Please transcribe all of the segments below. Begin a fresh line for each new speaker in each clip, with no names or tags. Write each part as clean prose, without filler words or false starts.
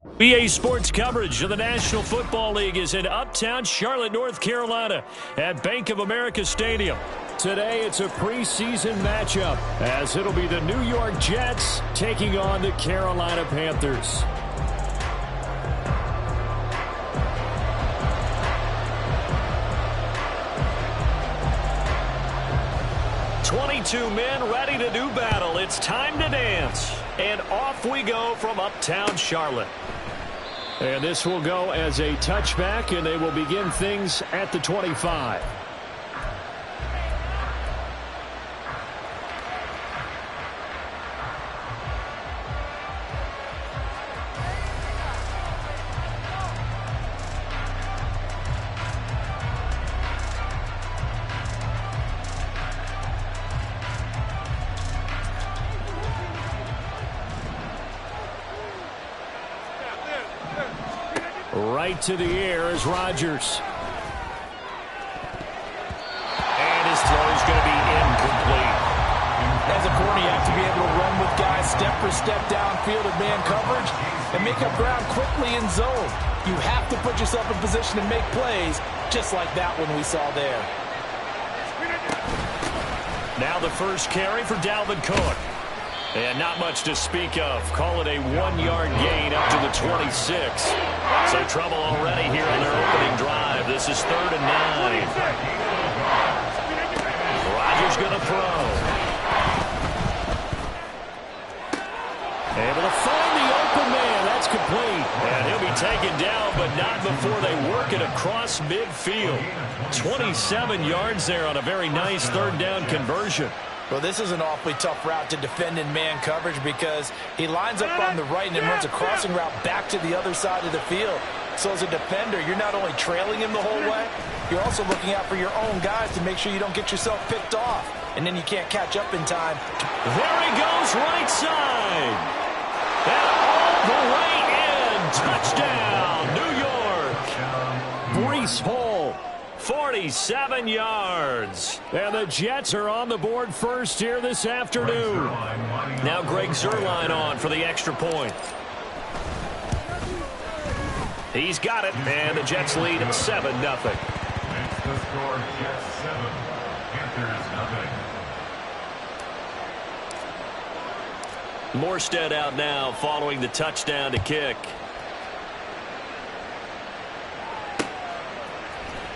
BA Sports coverage of the National Football League is in uptown Charlotte, North Carolina at Bank of America Stadium. Today it's a preseason matchup as it'll be the New York Jets taking on the Carolina Panthers. "22 men ready to do battle. It's time to dance." And off we go from uptown Charlotte. And this will go as a touchback, and they will begin things at the 25. Right to the air is Rodgers. And his throw is going to be incomplete.
As a corner, you have to be able to run with guys step for step downfield in man coverage and make up ground quickly in zone. You have to put yourself in position to make plays, just like that one we saw there.
Now the first carry for Dalvin Cook. And not much to speak of. Call it a 1-yard gain up to the 26. So trouble already here on their opening drive. This is 3rd and 9. Rodgers going to throw. Able to find the open man. That's complete. And he'll be taken down, but not before they work it across midfield. 27 yards there on a very nice 3rd down conversion.
Well, this is an awfully tough route to defend in man coverage because he lines up on the right and then runs a crossing route back to the other side of the field. So as a defender, you're not only trailing him the whole way, you're also looking out for your own guys to make sure you don't get yourself picked off. And then you can't catch up in time.
There he goes, right side. And all the way in. Touchdown, New York. Breece Hall. 47 yards. And the Jets are on the board first here this afternoon. Now Greg Zuerlein on for the extra point. He's got it, and the Jets lead at 7-0. Morstead out now following the touchdown to kick.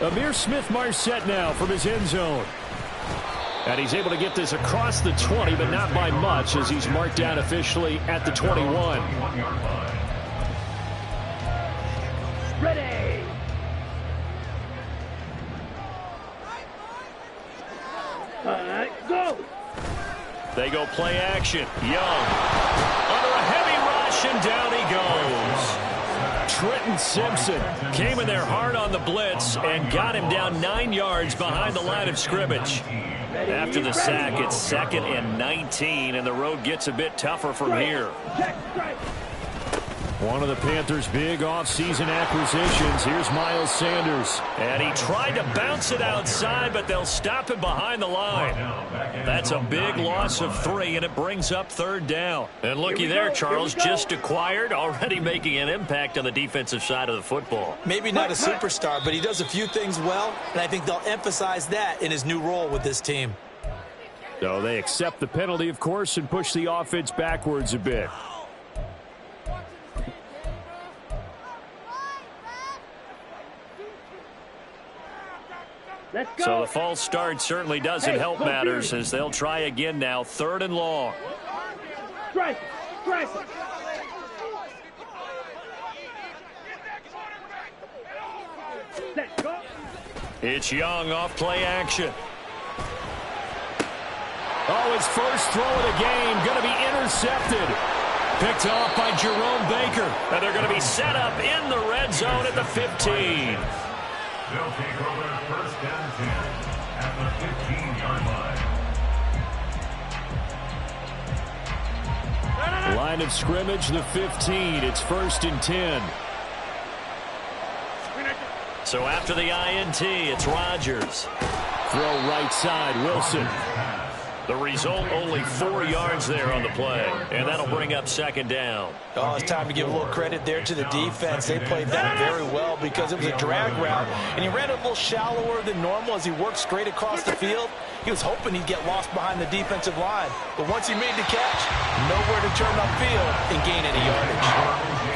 Amir Smith-Marset now from his end zone. And he's able to get this across the 20, but not by much as he's marked down officially at the 21.
Ready. All right, go.
They go play action. Young under a heavy rush, and down he goes. Trenton Simpson came in there hard on the blitz and got him down 9 yards behind the line of scrimmage. After the sack, it's 2nd and 19, and the road gets a bit tougher from here. One of the Panthers' big offseason acquisitions. Here's Miles Sanders. And he tried to bounce it outside, but they'll stop him behind the line. That's a big loss of 3, and it brings up 3rd down. And looky there, Charles, just acquired, already making an impact on the defensive side of the football.
Maybe not a superstar, but he does a few things well, and I think they'll emphasize that in his new role with this team.
So they accept the penalty, of course, and push the offense backwards a bit. So the false start certainly doesn't help matters as they'll try again now. 3rd and long.
Strike.
It's Young off play action. Oh, his first throw of the game going to be intercepted. Picked off by Jerome Baker. And they're going to be set up in the red zone at the 15.
They'll take over 1st and 10 at the 15-yard line.
Line of scrimmage, the 15. It's 1st and 10. So after the INT, it's Rodgers. Throw right side, Wilson. The result, only 4 yards there on the play, and that'll bring up second down.
Oh, it's time to give a little credit there to the defense. They played that very well because it was a drag route, and he ran a little shallower than normal as he worked straight across the field. He was hoping he'd get lost behind the defensive line, but once he made the catch, nowhere to turn upfield and gain any yardage.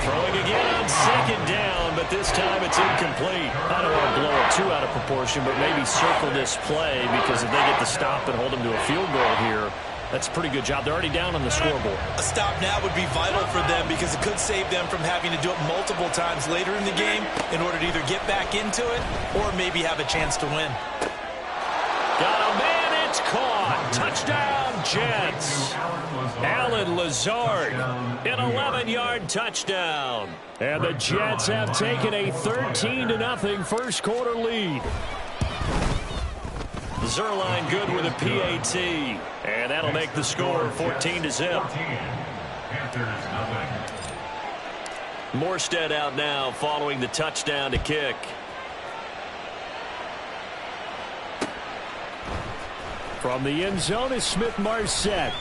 Throwing again on second down, but this time it's incomplete. I don't want to blow it too out of proportion, but maybe circle this play because if they get the stop and hold them to a field goal here, that's a pretty good job. They're already down on the scoreboard.
A stop now would be vital for them because it could save them from having to do it multiple times later in the game in order to either get back into it or maybe have a chance to win.
Got a man, it's caught. Touchdown, Jets. Alan Lazard, an 11-yard touchdown. And the Jets have taken a 13-0 first quarter lead. Zerline good with a PAT. And that'll make the score 14-0. Morstead out now following the touchdown to kick. From the end zone is Smith-Marset.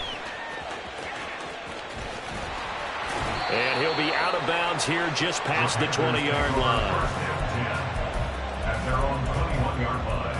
And he'll be out of bounds here just past the 20-yard line.
At their own 21-yard line.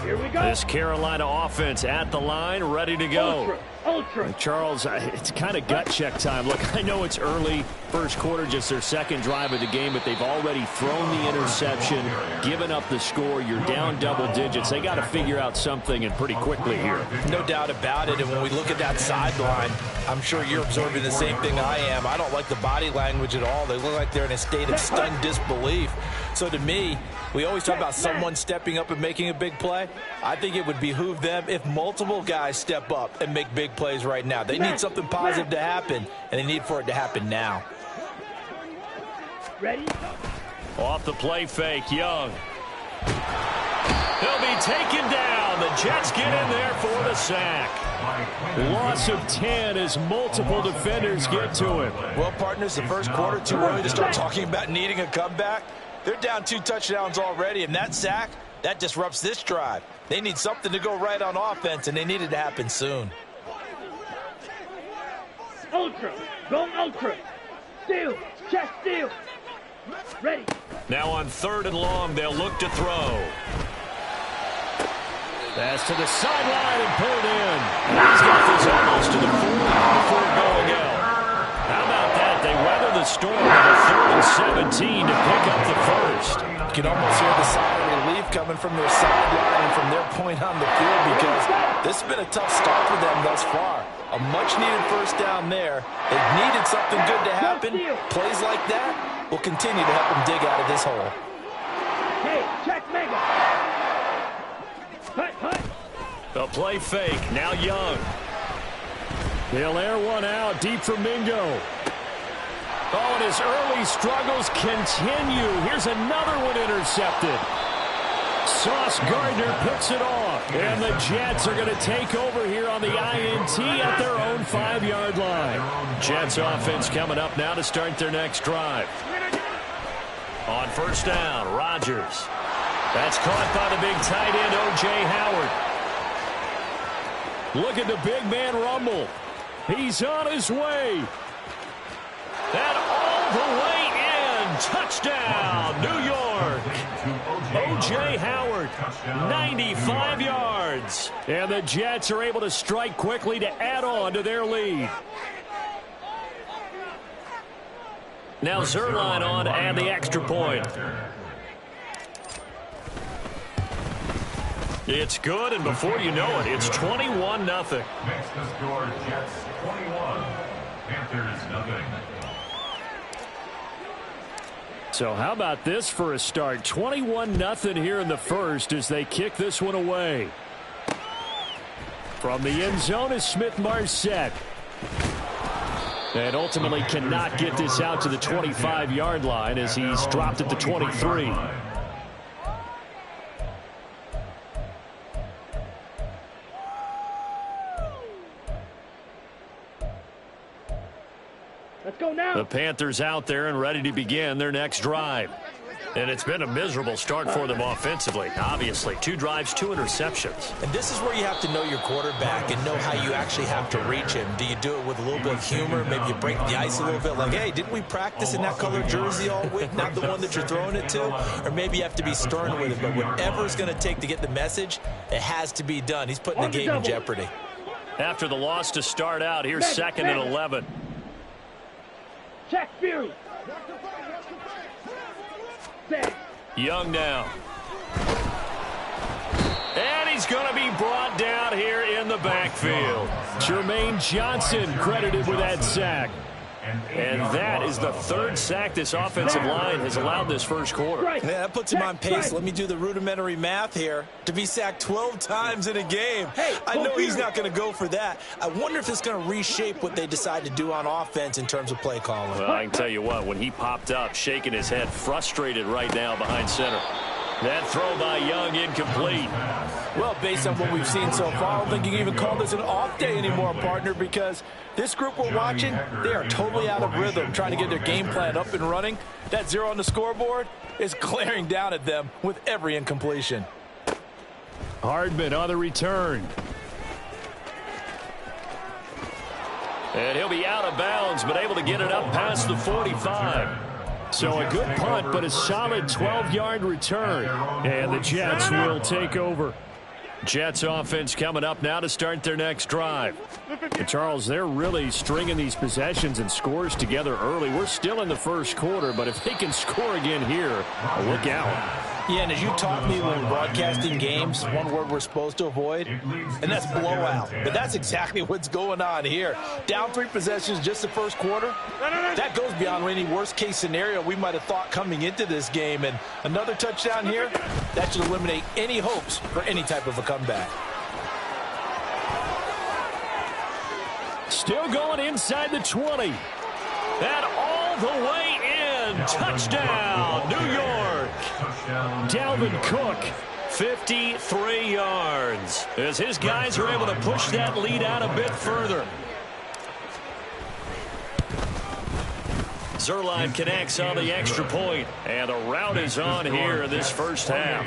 Here we go.
This Carolina offense at the line, ready to go.
Ultra.
Charles, it's kind of gut check time. Look, I know it's early, first quarter, just their second drive of the game, but they've already thrown the interception, given up the score. You're down double digits. They got to figure out something, and pretty quickly here.
No doubt about it, and when we look at that sideline, I'm sure you're observing the same thing I am. I don't like the body language at all. They look like they're in a state of stunned disbelief. So to me, we always talk about someone stepping up and making a big play. I think it would behoove them if multiple guys step up and make big plays right now. They need something positive to happen, and they need for it to happen now.
Ready?
Off the play fake, Young. He'll be taken down. The Jets get in there for the sack. Loss of 10 as multiple defenders get to him.
Well, partners, the first quarter, too early to start talking about needing a comeback. They're down 2 touchdowns already, and that sack, that disrupts this drive. They need something to go right on offense, and they need it to happen soon.
Ultra. Go ultra. Steal. Check steal. Ready.
Now on 3rd and long, they'll look to throw. Pass to the sideline and pulled in. He's got this almost to the 40 before going out. How about that? They weather the storm with a 3rd and 17 to pick up the first.
You can almost hear the sigh of relief coming from their sideline and from their point on the field because this has been a tough start for them thus far. A much-needed first down there. They've needed something good to happen. Plays like that will continue to help them dig out of this hole.
Hey, check mega. Hut, hut.
The play fake. Now Young. He'll air one out deep for Mingo. Oh, and his early struggles continue. Here's another one intercepted. Sauce Gardner picks it off. And the Jets are going to take over here on the INT at their own 5-yard line. Jets offense coming up now to start their next drive. On first down, Rodgers. That's caught by the big tight end, O.J. Howard. Look at the big man rumble. He's on his way. And all the way in. Touchdown, New York. O.J. Howard, 95 yards. And the Jets are able to strike quickly to add on to their lead. Now Zerline on to add the extra point. It's good, and before you know it, it's 21-0.
Makes the score Jets 21, Panthers 0.
So how about this for a start? 21-0 here in the first as they kick this one away. From the end zone is Smith-Marset. And ultimately cannot get this out to the 25-yard line as he's dropped at the 23.
Let's go now.
The Panthers out there and ready to begin their next drive. And it's been a miserable start for them offensively. Obviously, 2 drives, 2 interceptions.
And this is where you have to know your quarterback and know how you actually have to reach him. Do you do it with a little bit of humor? Maybe you break the ice a little bit like, hey, didn't we practice in that color jersey all week? Not the one that you're throwing it to? Or maybe you have to be stern with it. But whatever it's going to take to get the message, it has to be done. He's putting the game in jeopardy.
After the loss to start out, here's 2nd and 11.
Check Fury. Set.
Young now. And he's going to be brought down here in the backfield. Jermaine Johnson credited with that sack. And that is the 3rd sack this offensive line has allowed this first quarter.
Yeah, that puts him on pace. Let me do the rudimentary math here. To be sacked 12 times in a game. I know he's not going to go for that. I wonder if it's going to reshape what they decide to do on offense in terms of play calling.
Well, I can tell you what, when he popped up, shaking his head, frustrated right now behind center. That throw by Young incomplete.
Well, based on what we've seen so far, I don't think you can even call this an off day anymore, partner, because this group we're watching, they are totally out of rhythm, trying to get their game plan up and running. That 0 on the scoreboard is glaring down at them with every incompletion.
Hardman on the return. And he'll be out of bounds, but able to get it up past the 45. So a good punt, but a solid 12-yard return. And the Jets will take over. Jets offense coming up now to start their next drive. And Charles, they're really stringing these possessions and scores together early. We're still in the first quarter, but if they can score again here, look out.
Yeah, and as you taught me when broadcasting games, one word we're supposed to avoid, and that's blowout. But that's exactly what's going on here. Down 3 possessions just the first quarter. That goes beyond any worst-case scenario we might have thought coming into this game. And another touchdown here, that should eliminate any hopes for any type of a comeback.
Still going inside the 20. And all the way in. Touchdown, New York. Dalvin Cook, 53 yards. As his guys are able to push that lead out a bit further. Zerline connects on the extra point. And a rout is on here in this first half.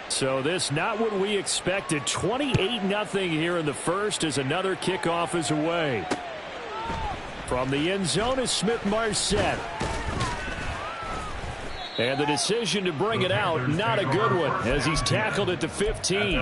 So this not what we expected. 28-0 here in the first as another kickoff is away. From the end zone is Smith-Marset. And the decision to bring it out, not a good one, as he's tackled at the 15.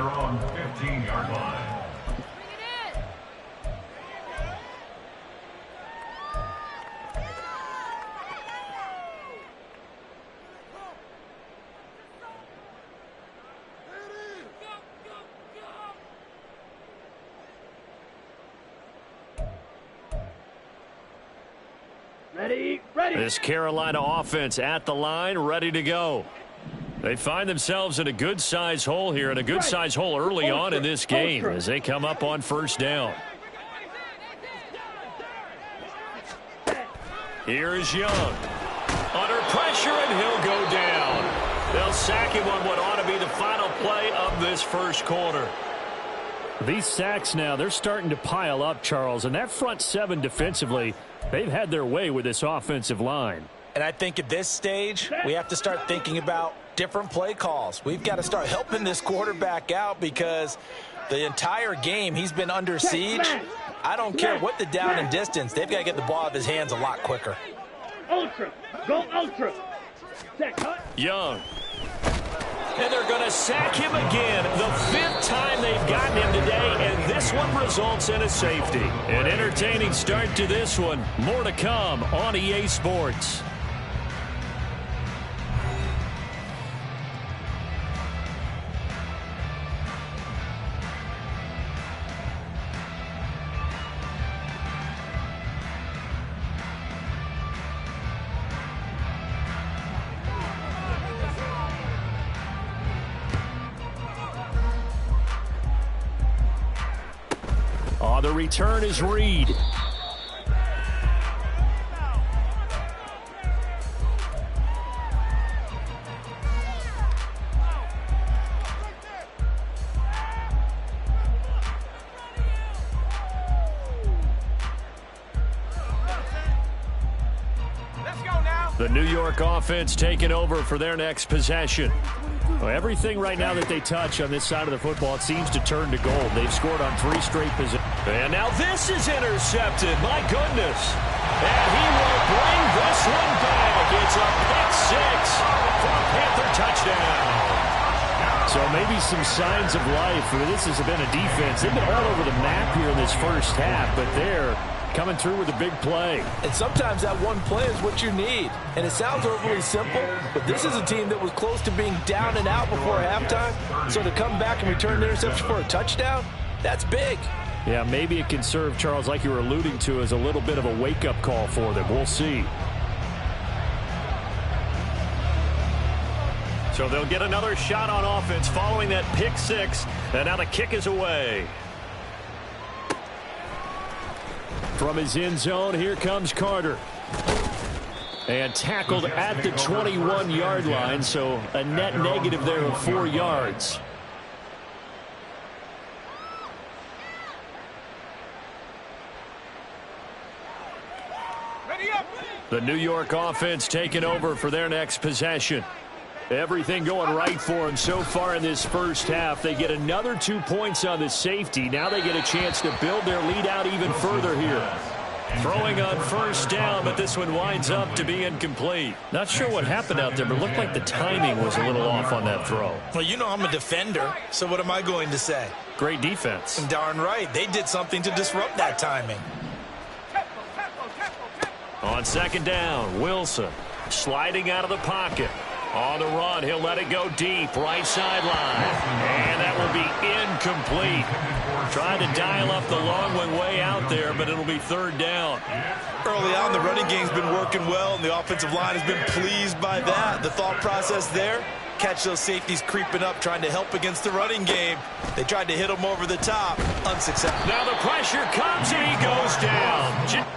Ready.
This Carolina offense at the line, ready to go. They find themselves in a good-sized hole here, and a good-sized hole early on in this game as they come up on first down. Here is Young. Under pressure, and he'll go down. They'll sack him on what ought to be the final play of this first quarter. These sacks now, they're starting to pile up, Charles, and that front 7 defensively, they've had their way with this offensive line.
And I think at this stage, we have to start thinking about different play calls. We've got to start helping this quarterback out because the entire game he's been under siege. I don't care what the down and distance. They've got to get the ball out of his hands a lot quicker.
Ultra. Go ultra.
Young. And they're going to sack him again. The 5th time they've gotten him today, and this one results in a safety. An entertaining start to this one. More to come on EA Sports. The return is Reed. The New York offense taking over for their next possession. Well, everything right now that they touch on this side of the football, it seems to turn to gold. They've scored on 3 straight possessions. And now this is intercepted. My goodness. And he will bring this one back. It's a pick 6 for a Panther touchdown. So maybe some signs of life. This has been a defense. They've been all over the map here in this first half, but they're coming through with a big play.
And sometimes that one play is what you need. And it sounds overly simple, but this is a team that was close to being down and out before halftime. So to come back and return the interception for a touchdown, that's big.
Yeah, maybe it can serve, Charles, like you were alluding to, as a little bit of a wake-up call for them. We'll see. So they'll get another shot on offense following that pick 6. And now the kick is away. From his end zone, here comes Carter. And tackled at the 21-yard line, so a net negative there of 4 yards. The New York offense taking over for their next possession. Everything going right for them so far in this first half. They get another 2 points on the safety. Now they get a chance to build their lead out even further here. Throwing on first down, but this one winds up to be incomplete. Not sure what happened out there, but it looked like the timing was a little off on that throw.
Well, you know I'm a defender, so what am I going to say?
Great defense.
Darn right. They did something to disrupt that timing.
On second down, Wilson sliding out of the pocket. On the run, he'll let it go deep, right sideline. And that will be incomplete. Trying to dial up the long one way out there, but it'll be third down.
Early on, the running game's been working well, and the offensive line has been pleased by that. The thought process there, catch those safeties creeping up, trying to help against the running game. They tried to hit him over the top, unsuccessful.
Now the pressure comes, and he goes down.